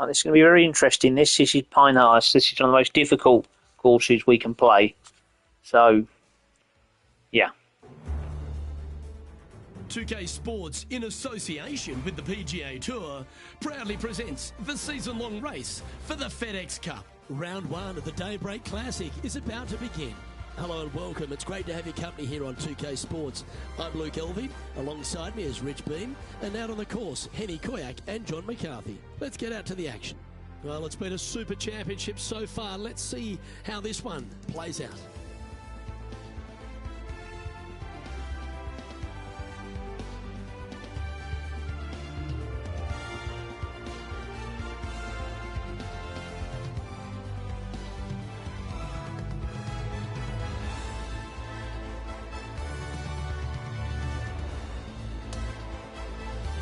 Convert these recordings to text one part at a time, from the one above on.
This is going to be very interesting. This is Pinehurst. This is one of the most difficult courses we can play. So, yeah. 2K Sports, in association with the PGA Tour, proudly presents the season-long race for the FedEx Cup. Round one of the Daybreak Classic is about to begin. Hello and welcome. It's great to have your company here on 2K Sports. I'm Luke Elvey. Alongside me is Rich Beam. And out on the course, Henny Koyak and John McCarthy. Let's get out to the action. Well, it's been a super championship so far. Let's see how this one plays out.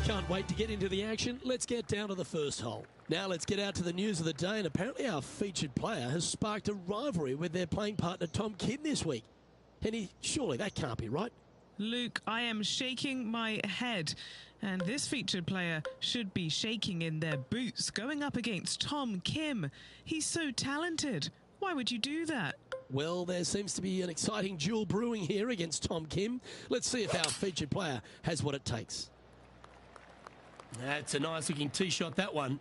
Can't wait to get into the action. Let's get down to the first hole. Now let's get out to the news of the day, and apparently our featured player has sparked a rivalry with their playing partner Tom Kim this week. Henny, surely that can't be right. Luke, I am shaking my head, and this featured player should be shaking in their boots going up against Tom Kim. He's so talented. Why would you do that? Well, there seems to be an exciting duel brewing here against Tom Kim. Let's see if our featured player has what it takes. That's a nice looking tee shot, that one.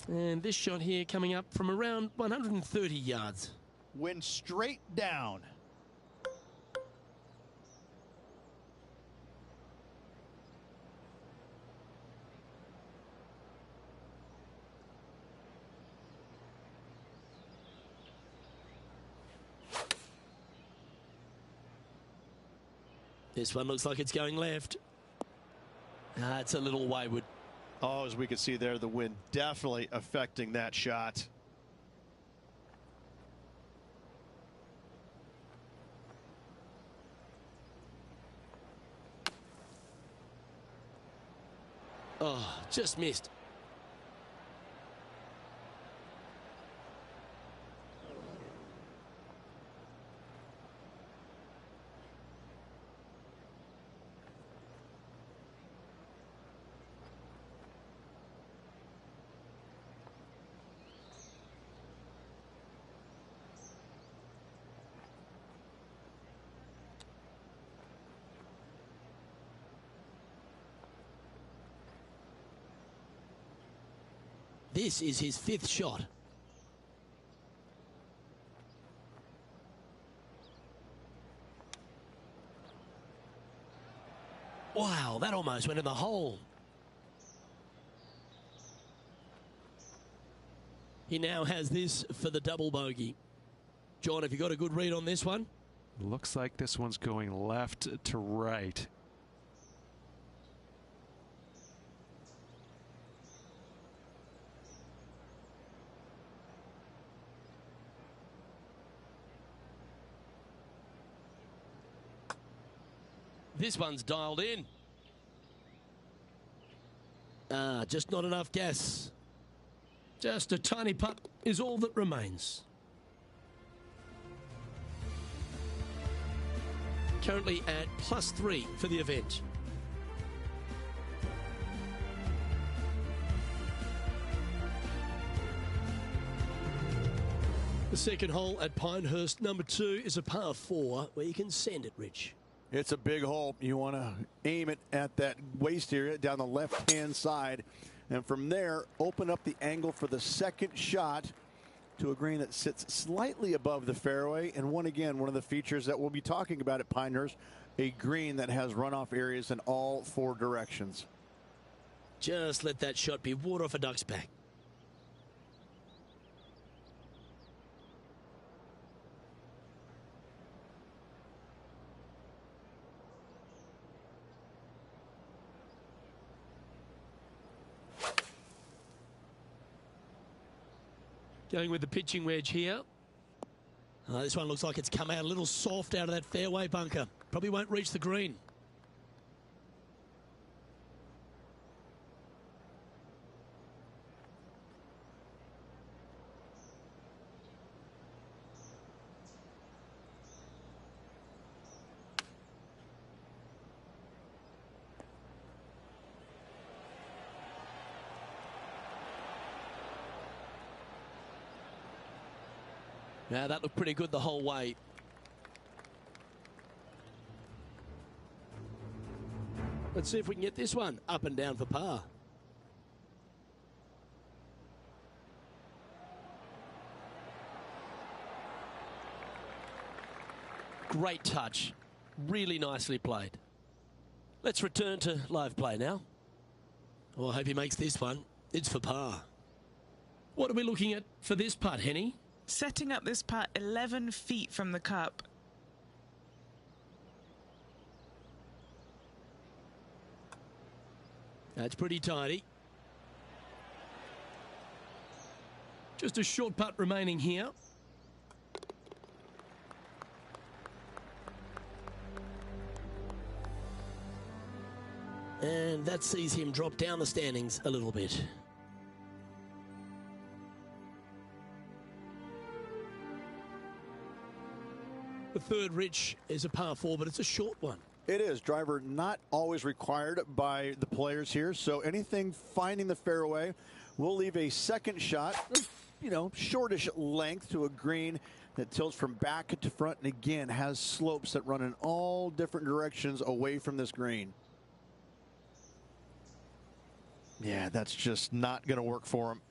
And this shot here coming up from around 130 yards. Went straight down. This one looks like it's going left. It's a little wayward. Oh, as we can see there, the wind definitely affecting that shot. Oh, just missed. This is his fifth shot. Wow, that almost went in the hole. He now has this for the double bogey. John, have you got a good read on this one? Looks like this one's going left to right. This one's dialed in. Just not enough gas. Just a tiny putt is all that remains. Currently at +3 for the event. The second hole at Pinehurst, number 2, is a par 4 where you can send it, Rich. It's a big hole. You want to aim it at that waist area down the left-hand side. And from there, open up the angle for the second shot to a green that sits slightly above the fairway. And one of the features that we'll be talking about at Pinehurst, a green that has runoff areas in all 4 directions. Just let that shot be water off a duck's back. Going with the pitching wedge here. This one looks like it's come out a little soft out of that fairway bunker. Probably won't reach the green. Now that looked pretty good the whole way. Let's see if we can get this one up and down for par. Great touch. Really nicely played. Let's return to live play now. Oh, I hope he makes this one. It's for par. What are we looking at for this putt, Henny? Setting up this putt 11 feet from the cup. That's pretty tidy. Just a short putt remaining here. And that sees him drop down the standings a little bit. The third, Rich, is a par 4, but it's a short one. It is. Driver not always required by the players here. So anything finding the fairway, we'll leave a second shot, shortish length to a green that tilts from back to front and again has slopes that run in all different directions away from this green. Yeah, that's just not going to work for him.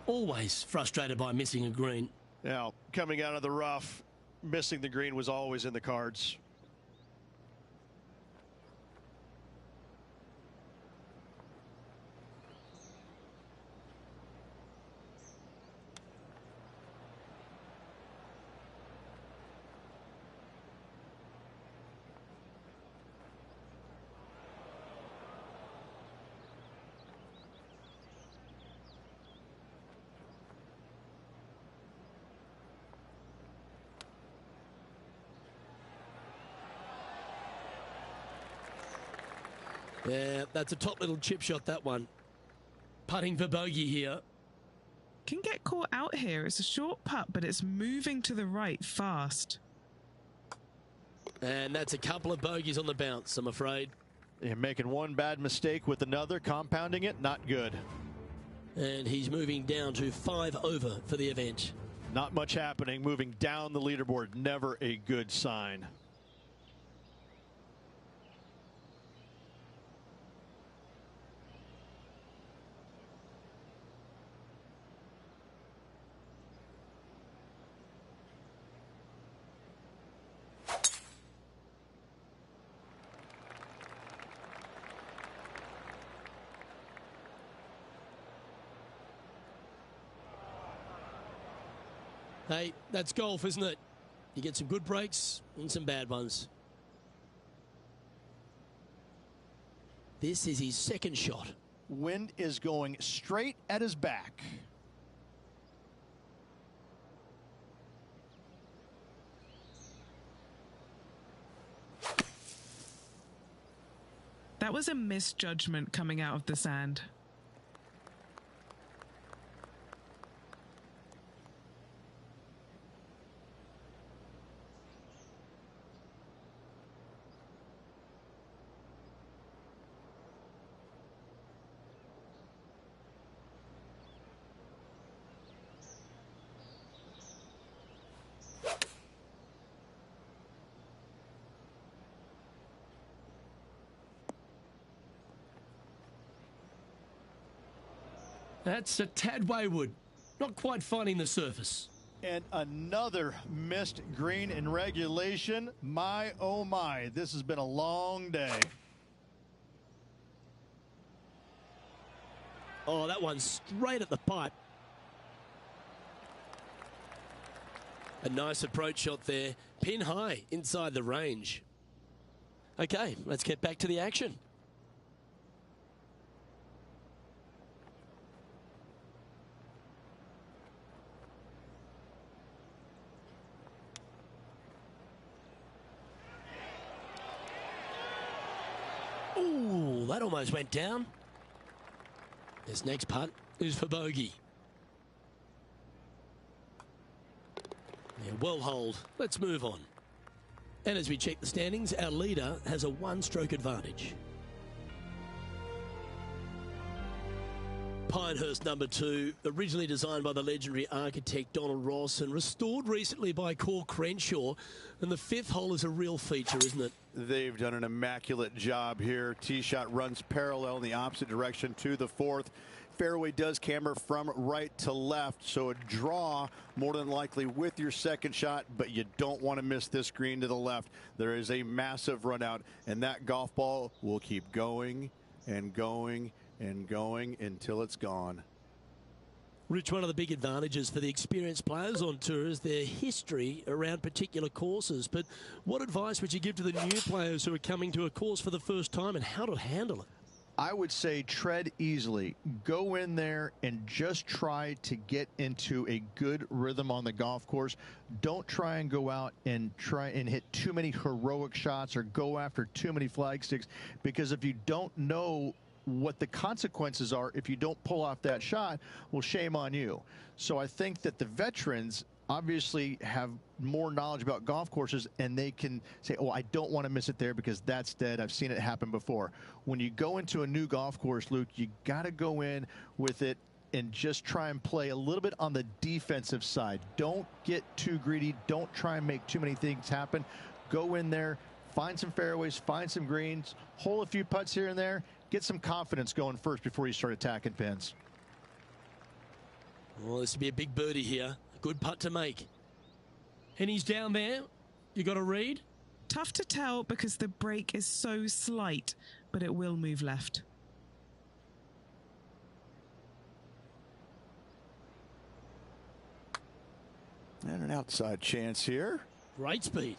Always frustrated by missing a green. Now, coming out of the rough, missing the green was always in the cards. Yeah, that's a top little chip shot, that one. Putting for bogey here. Can get caught out here. It's a short putt, but it's moving to the right fast. And that's a couple of bogeys on the bounce, I'm afraid. Yeah, making one bad mistake with another, compounding it, not good. And he's moving down to 5 over for the event. Not much happening, moving down the leaderboard, never a good sign. Hey, that's golf, isn't it? You get some good breaks and some bad ones. This is his second shot. Wind is going straight at his back. That was a misjudgment coming out of the sand. That's a tad wayward. Not quite finding the surface. And another missed green in regulation. My, oh my, this has been a long day. Oh, that one's straight at the pipe. A nice approach shot there. Pin high inside the range. Okay, let's get back to the action. Ooh, that almost went down. This next putt is for bogey. Yeah, well holed. Let's move on. And as we check the standings, our leader has a one-stroke advantage. Pinehurst number 2, originally designed by the legendary architect Donald Ross and restored recently by Core Crenshaw. And the 5th hole is a real feature, isn't it? They've done an immaculate job here. Tee shot runs parallel in the opposite direction to the 4th. Fairway does camber from right to left, so a draw more than likely with your second shot, but you don't want to miss this green to the left. There is a massive run out, and that golf ball will keep going and going and going until it's gone. Rich, one of the big advantages for the experienced players on tour is their history around particular courses. But what advice would you give to the new players who are coming to a course for the first time and how to handle it? I would say tread easily. Go in there and just try to get into a good rhythm on the golf course. Don't try and go out and try and hit too many heroic shots or go after too many flag sticks, because if you don't know what the consequences are if you don't pull off that shot, well, shame on you. So I think that the veterans obviously have more knowledge about golf courses, and they can say, oh, I don't want to miss it there because that's dead. I've seen it happen before. When you go into a new golf course, Luke, you got to go in with it and just try and play a little bit on the defensive side. Don't get too greedy. Don't try and make too many things happen. Go in there, find some fairways, find some greens, hole a few putts here and there, get some confidence going first before you start attacking pins. Well, this would be a big birdie here. A good putt to make. And he's down there. You got a read? Tough to tell because the break is so slight, but it will move left. And an outside chance here. Great speed.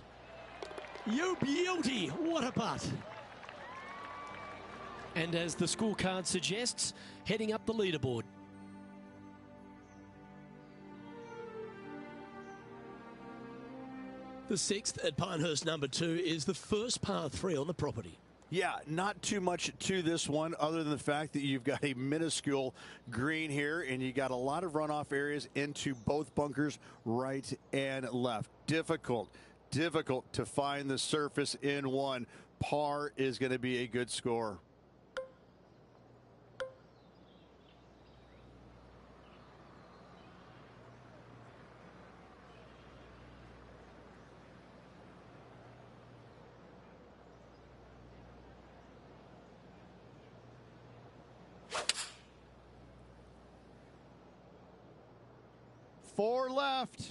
You beauty. What a putt. And as the scorecard suggests, heading up the leaderboard. The 6th at Pinehurst number 2 is the first par 3 on the property. Yeah, not too much to this one other than the fact that you've got a minuscule green here and you got a lot of runoff areas into both bunkers, right and left. Difficult to find the surface in one. Par is going to be a good score. Four left.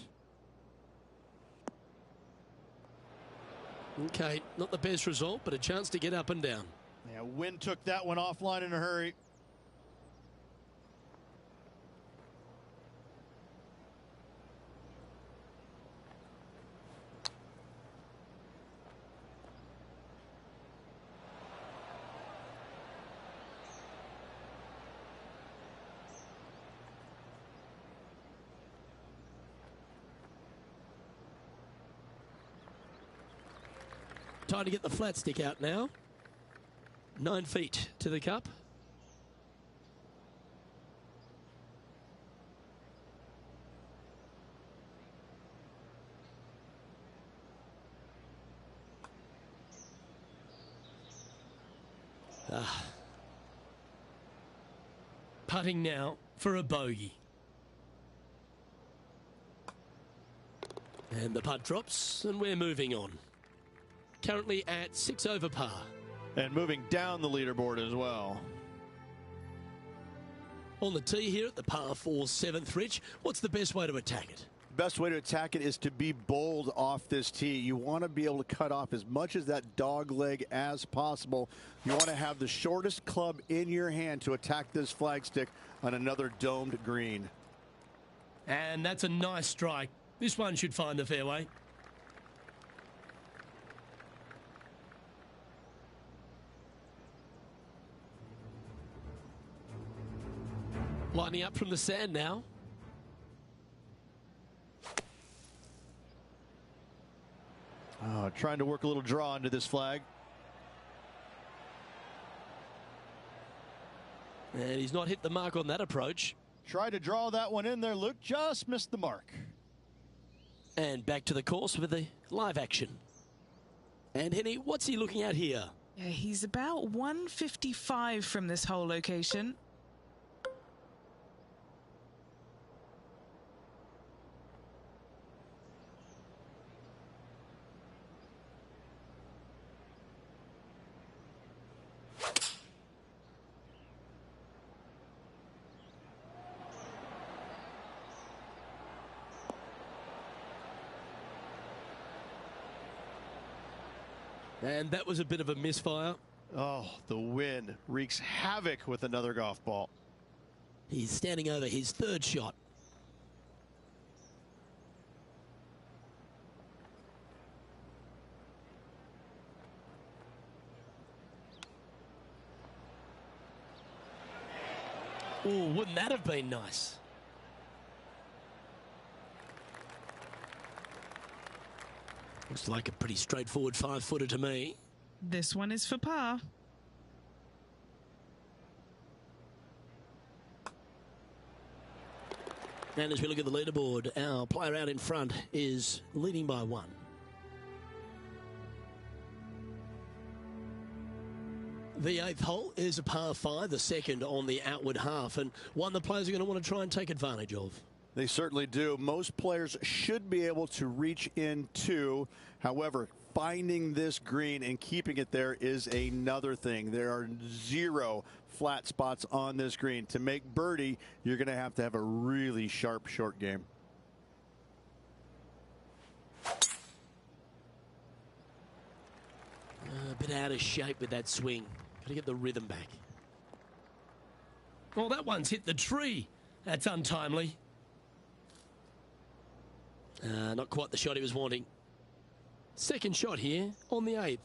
Okay, not the best result, but a chance to get up and down. Yeah, wind took that one offline in a hurry. Time to get the flat stick out now. 9 feet to the cup. Putting now for a bogey. And the putt drops, and we're moving on. Currently at 6 over par. And moving down the leaderboard as well. On the tee here at the par 4 7th, Rich, what's the best way to attack it? Best way to attack it is to be bold off this tee. You want to be able to cut off as much as that dog leg as possible. You want to have the shortest club in your hand to attack this flagstick on another domed green. And that's a nice strike. This one should find the fairway. Lining up from the sand now. Trying to work a little draw into this flag. And he's not hit the mark on that approach. Tried to draw that one in there. Luke just missed the mark. And back to the course with the live action. And Henny, what's he looking at here? Yeah, he's about 155 from this hole location. And that was a bit of a misfire. Oh, the wind wreaks havoc with another golf ball. He's standing over his third shot. Oh, wouldn't that have been nice? Looks like a pretty straightforward 5-footer to me. This one is for par. And as we look at the leaderboard, our player out in front is leading by 1. The 8th hole is a par 5, the second on the outward half, and one the players are going to want to try and take advantage of. They certainly do. Most players should be able to reach into. However, finding this green and keeping it there is another thing. There are 0 flat spots on this green. To make birdie, you're going to have a really sharp short game. A bit out of shape with that swing. Got to get the rhythm back. Well, that one's hit the tree. That's untimely. Not quite the shot he was wanting. Second shot here on the 8th.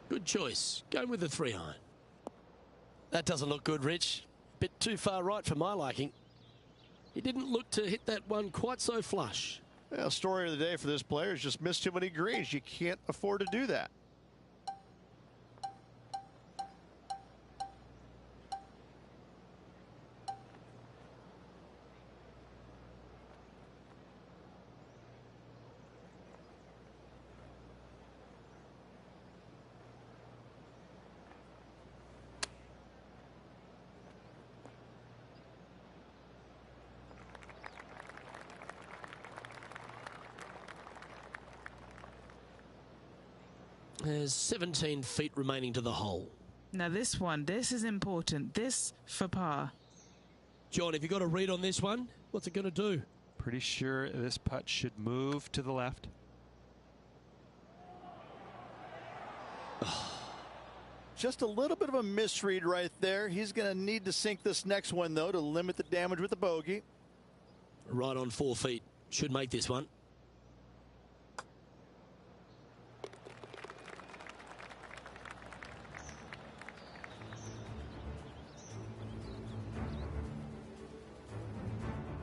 Good choice. Going with the 3-iron. That doesn't look good, Rich. Bit too far right for my liking. He didn't look to hit that one quite so flush. Well, story of the day for this player is just missed too many greens. You can't afford to do that. There's 17 feet remaining to the hole. Now this is important. This for par. John, have you got a read on this one? What's it going to do? Pretty sure this putt should move to the left. Just a little bit of a misread right there. He's going to need to sink this next one, though, to limit the damage with the bogey. Right on 4 feet. Should make this one.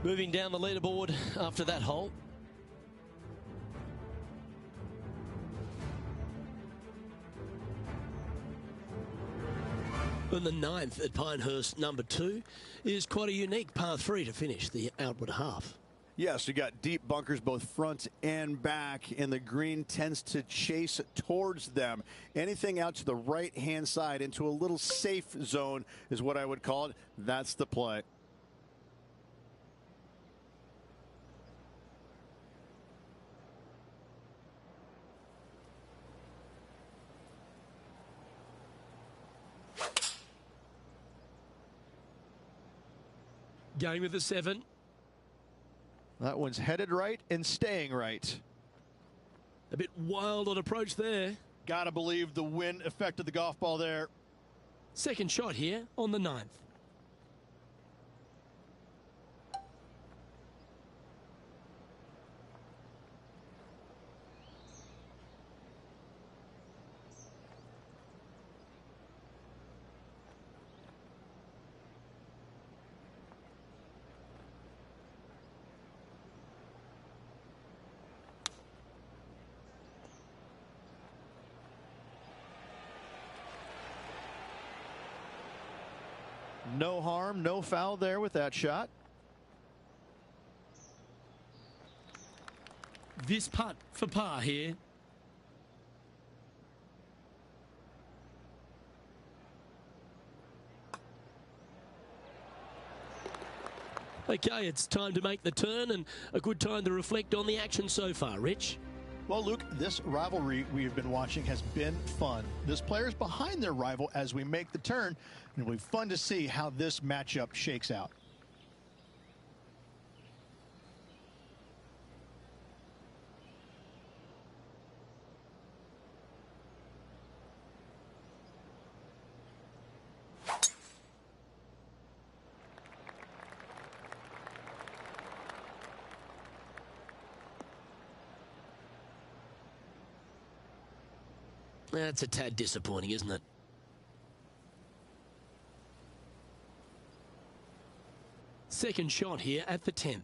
Moving down the leaderboard after that hole. And the 9th at Pinehurst, number 2, is quite a unique par 3 to finish the outward half. Yes, you got deep bunkers both front and back, and the green tends to chase towards them. Anything out to the right-hand side into a little safe zone is what I would call it. That's the play. Going with the 7. That one's headed right and staying right. A bit wild on approach there. Gotta believe the wind affected the golf ball there. Second shot here on the 9th. No harm, no foul there with that shot. This putt for par here. Okay, it's time to make the turn and a good time to reflect on the action so far. Rich? Well, Luke, this rivalry we have been watching has been fun. This player's behind their rival as we make the turn, and it'll be fun to see how this matchup shakes out. That's a tad disappointing, isn't it? Second shot here at the 10th.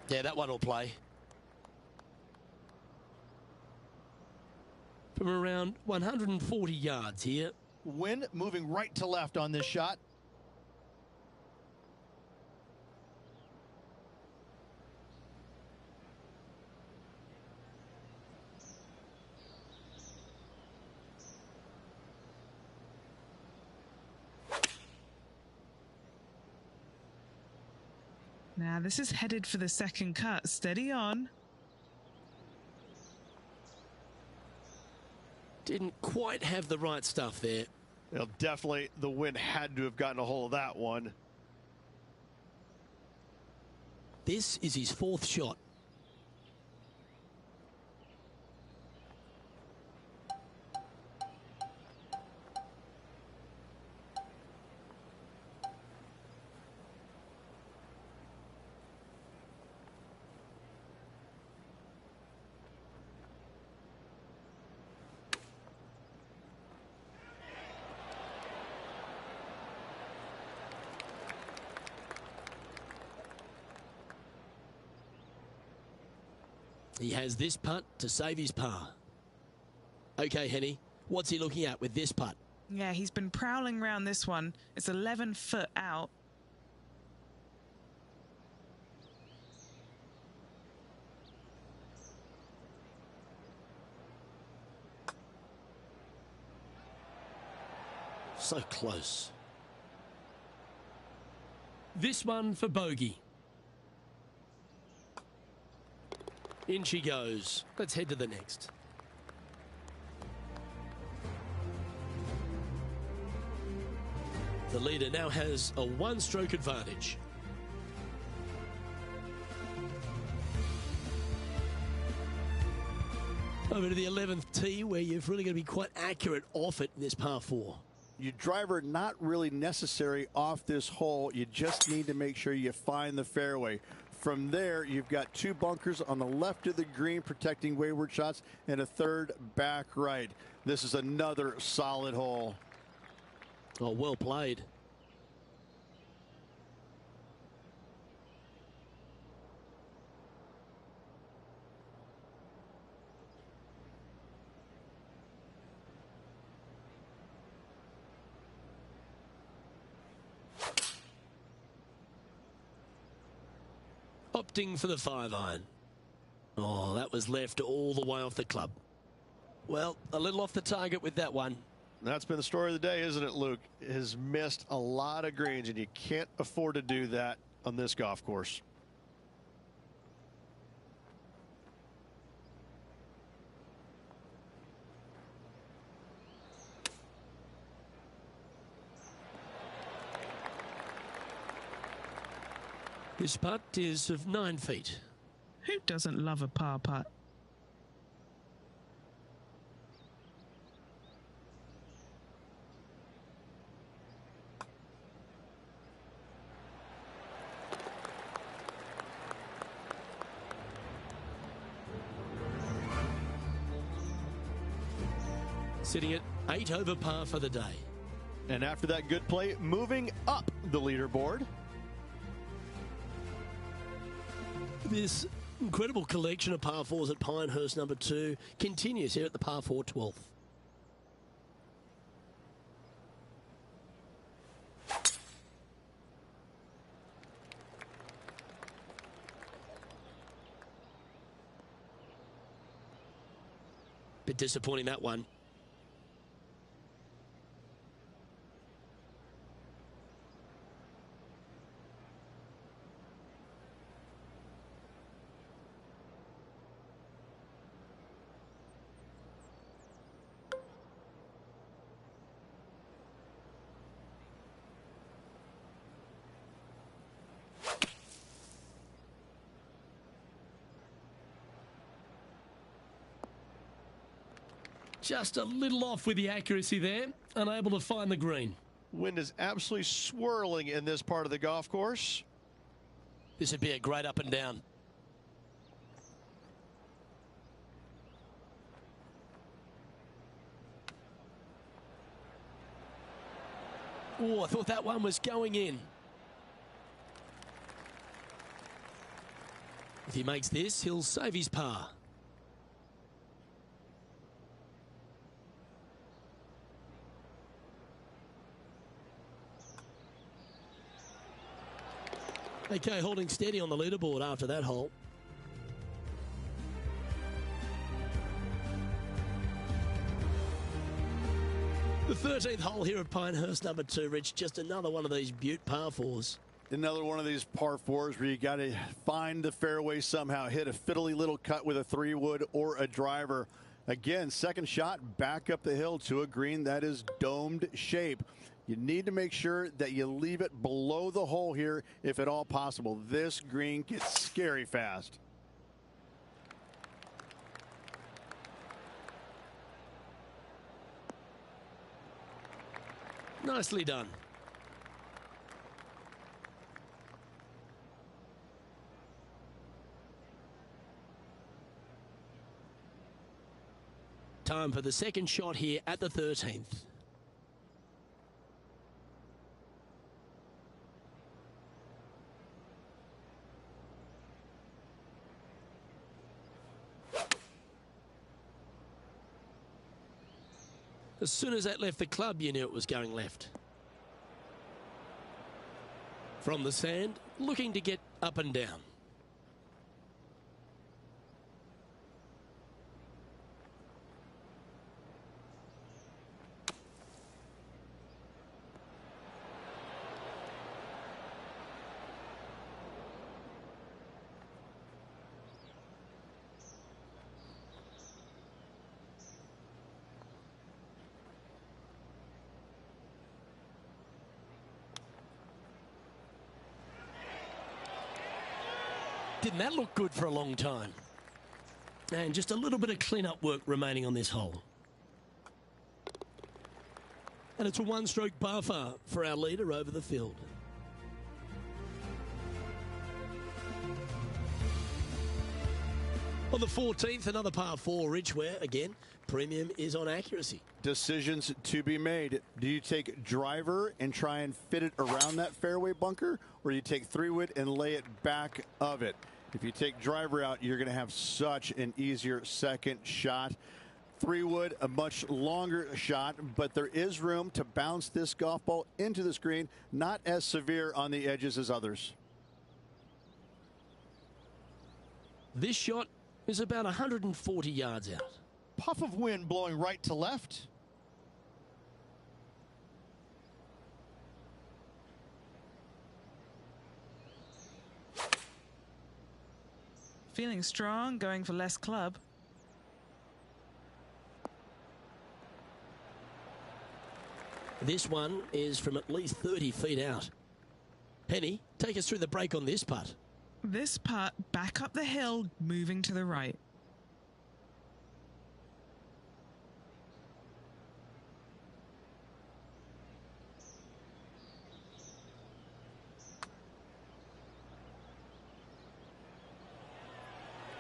Yeah, that one will play. From around 140 yards here. Wind moving right to left on this shot. Now this is headed for the second cut. Steady on. Didn't quite have the right stuff there. Well, definitely the wind had to have gotten a hold of that one. This is his fourth shot. He has this putt to save his par. Okay, Henny, what's he looking at with this putt? Yeah, he's been prowling around this one. It's 11 foot out. So close. This one for bogey. In she goes. Let's head to the next. The leader now has a one-stroke advantage. Over to the 11th tee, where you've really got to be quite accurate off it in this par 4. Your driver not really necessary off this hole. You just need to make sure you find the fairway. From there, you've got two bunkers on the left of the green protecting wayward shots and a third back right. This is another solid hole. Oh, well played. Opting for the 5-iron. Oh, that was left all the way off the club. Well, a little off the target with that one. That's been the story of the day, isn't it, Luke? Has missed a lot of greens, and you can't afford to do that on this golf course. This putt is of 9 feet. Who doesn't love a par putt? Sitting at 8 over par for the day. And after that good play, moving up the leaderboard. This incredible collection of par 4s at Pinehurst number 2 continues here at the par 4 12th. Bit disappointing, that one. Just a little off with the accuracy there, unable to find the green. Wind is absolutely swirling in this part of the golf course. This would be a great up and down. Oh, I thought that one was going in. If he makes this, he'll save his par. Okay, holding steady on the leaderboard after that hole. The 13th hole here at Pinehurst number 2, Rich. Just another one of these Butte par 4s. Another one of these par 4s where you got to find the fairway somehow, hit a fiddly little cut with a 3-wood or a driver. Again, second shot back up the hill to a green that is domed shape. You need to make sure that you leave it below the hole here if at all possible. This green gets scary fast. Nicely done. Time for the second shot here at the 13th. As soon as that left the club, you knew it was going left. From the sand, looking to get up and down. Didn't that look good for a long time? And just a little bit of clean-up work remaining on this hole. And it's a one-stroke par far for our leader over the field. On the 14th, another par 4, Rich, where, again, premium is on accuracy. Decisions to be made. Do you take driver and try and fit it around that fairway bunker, or do you take 3-wood and lay it back of it? If you take driver out, you're going to have such an easier second shot. 3-wood, a much longer shot, but there is room to bounce this golf ball into the screen, not as severe on the edges as others. This shot is about 140 yards out. Puff of wind blowing right to left. Feeling strong, going for less club. This one is from at least 30 feet out. Henny, take us through the break on this putt. This putt back up the hill, moving to the right.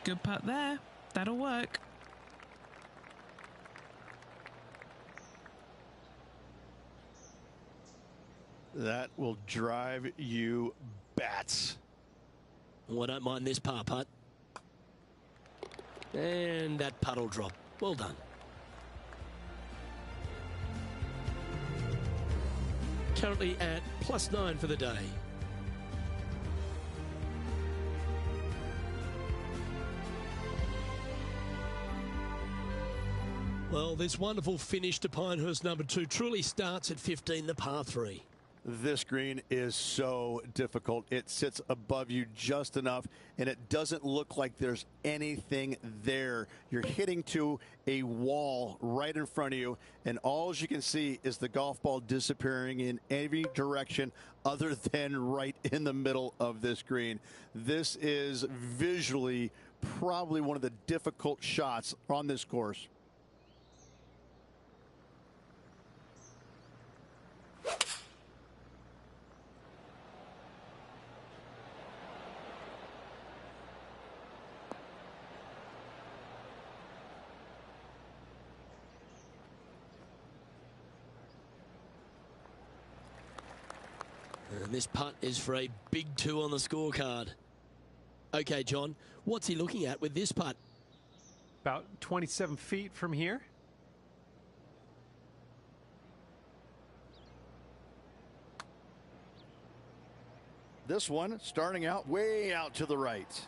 Good putt there. That'll work. That will drive you bats. Oh, I don't mind this par putt. And that putt will drop. Well done. Currently at +9 for the day. Well, this wonderful finish to Pinehurst number 2 truly starts at 15, the par 3. This green is so difficult. It sits above you just enough, and it doesn't look like there's anything there. You're hitting to a wall right in front of you, and all you can see is the golf ball disappearing in every direction other than right in the middle of this green. This is visually probably one of the difficult shots on this course. And this putt is for a big 2 on the scorecard. Okay, John, what's he looking at with this putt? About 27 feet from here. This one starting out way out to the right.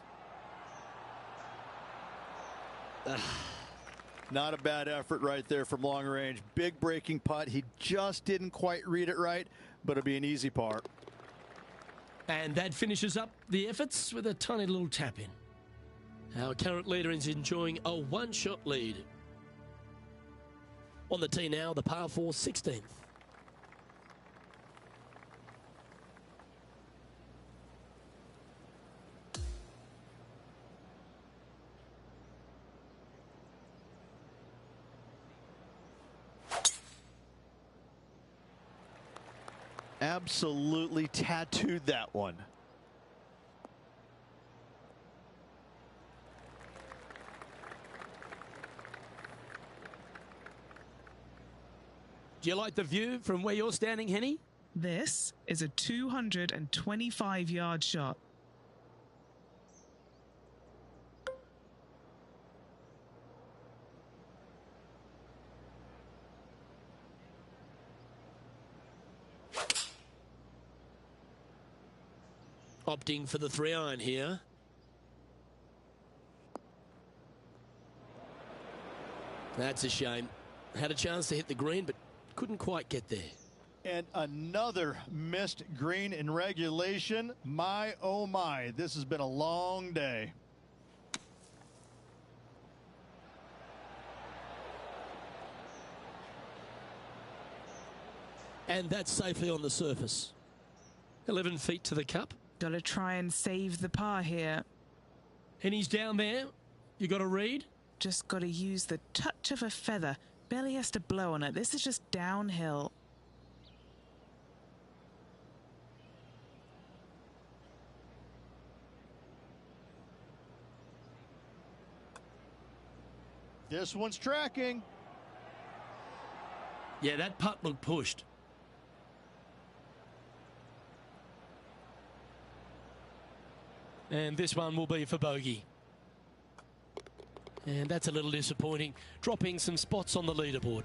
Not a bad effort right there from long range. Big breaking putt. He just didn't quite read it right, but it'll be an easy par. And that finishes up the efforts with a tiny little tap in. Our current leader is enjoying a 1-shot lead. On the tee now, the par 4 16th. Absolutely tattooed that one. Do you like the view from where you're standing, Henny? This is a 225-yard shot. Opting for the 3-iron here. That's a shame. Had a chance to hit the green, but couldn't quite get there. And another missed green in regulation. My, oh my, this has been a long day. And that's safely on the surface. 11 feet to the cup. Gotta try and save the par here. Henny's down there. You got to read? Just gotta use the touch of a feather. Barely has to blow on it. This is just downhill. This one's tracking. Yeah, that putt looked pushed. And this one will be for bogey. And that's a little disappointing, dropping some spots on the leaderboard.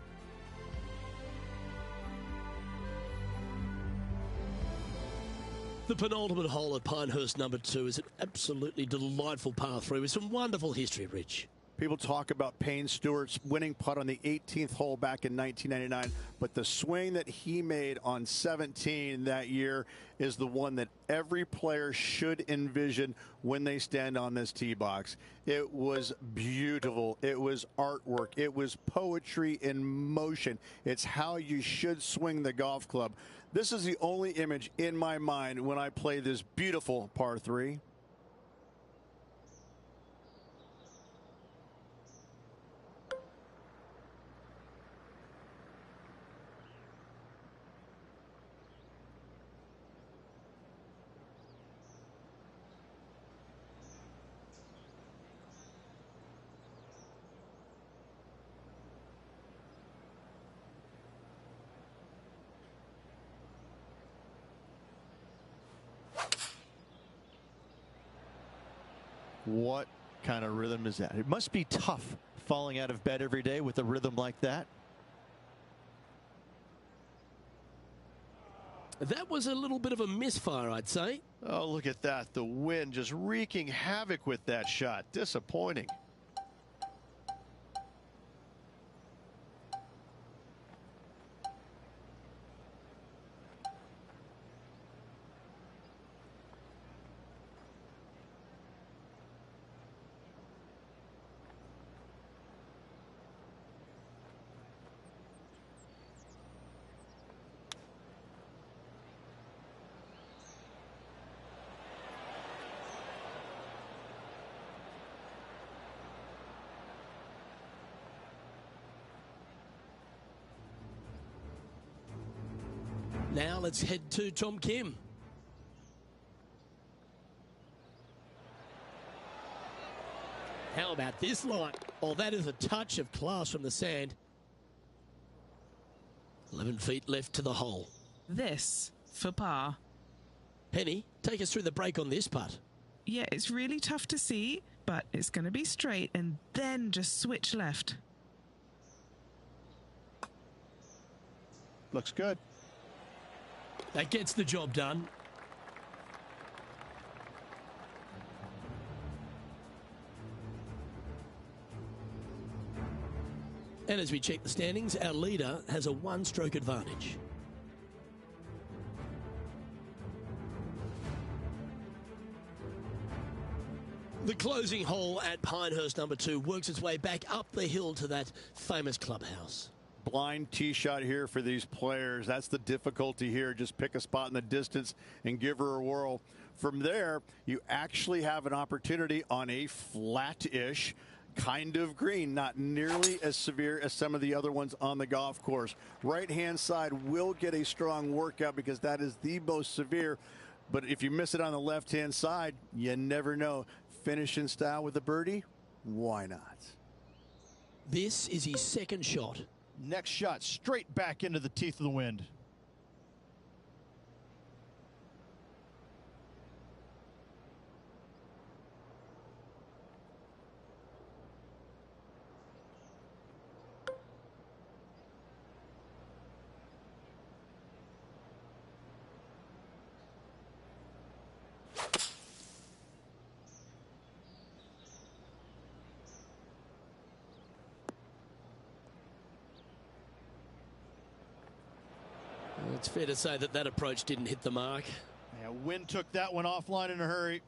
The penultimate hole at Pinehurst number 2 is an absolutely delightful par 3 with some wonderful history, Rich. People talk about Payne Stewart's winning putt on the 18th hole back in 1999, but the swing that he made on 17 that year is the one that every player should envision when they stand on this tee box. It was beautiful. It was artwork. It was poetry in motion. It's how you should swing the golf club. This is the only image in my mind when I play this beautiful par 3. What kind of rhythm is that? It must be tough falling out of bed every day with a rhythm like that. That was a little bit of a misfire, I'd say. Oh, look at that. The wind just wreaking havoc with that shot. Disappointing. Now let's head to Tom Kim. How about this line? Oh, that is a touch of class from the sand. 11 feet left to the hole. This for par. Penny, take us through the break on this putt. Yeah, it's really tough to see, but it's going to be straight and then just switch left. Looks good. That gets the job done. And as we check the standings, our leader has a one-stroke advantage. The closing hole at Pinehurst number 2 works its way back up the hill to that famous clubhouse. Blind tee shot here for these players. That's the difficulty here. Just pick a spot in the distance and give her a whirl. From there, you actually have an opportunity on a flat-ish kind of green, not nearly as severe as some of the other ones on the golf course. Right-hand side will get a strong workout because that is the most severe. But if you miss it on the left-hand side, you never know. Finish in style with a birdie? Why not? This is his second shot. Next shot straight back into the teeth of the wind. It's fair to say that that approach didn't hit the mark. Yeah, wind took that one offline in a hurry.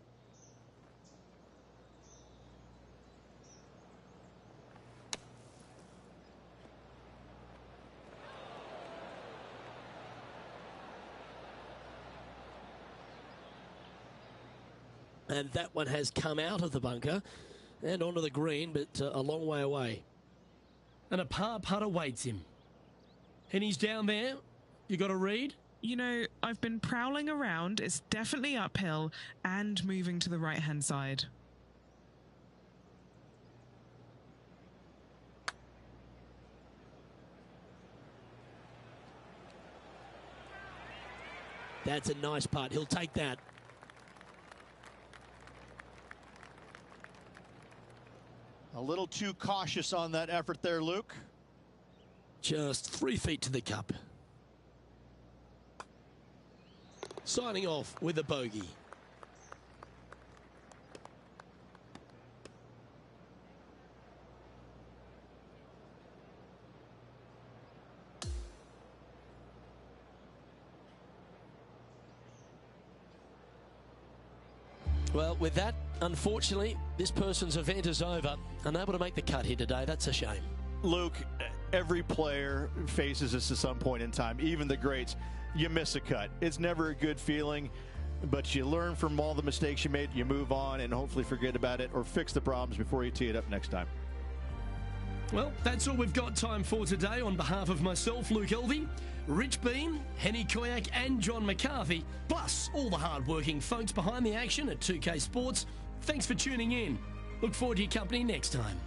And that one has come out of the bunker and onto the green, but a long way away. And a par putt awaits him. And he's down there. You got a read? You know, I've been prowling around. It's definitely uphill and moving to the right-hand side. That's a nice putt. He'll take that. A little too cautious on that effort there, Luke. Just 3 feet to the cup. Signing off with a bogey. Well, with that, unfortunately, this person's event is over. Unable to make the cut here today. That's a shame. Luke, every player faces this at some point in time, even the greats. You miss a cut. It's never a good feeling, but you learn from all the mistakes you made, you move on, and hopefully forget about it or fix the problems before you tee it up next time. Well, that's all we've got time for today. On behalf of myself, Luke Elvey, Rich Bean, Henny Koyak and John McCarthy, plus all the hard-working folks behind the action at 2K Sports, thanks for tuning in. Look forward to your company next time.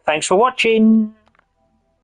Thanks for watching.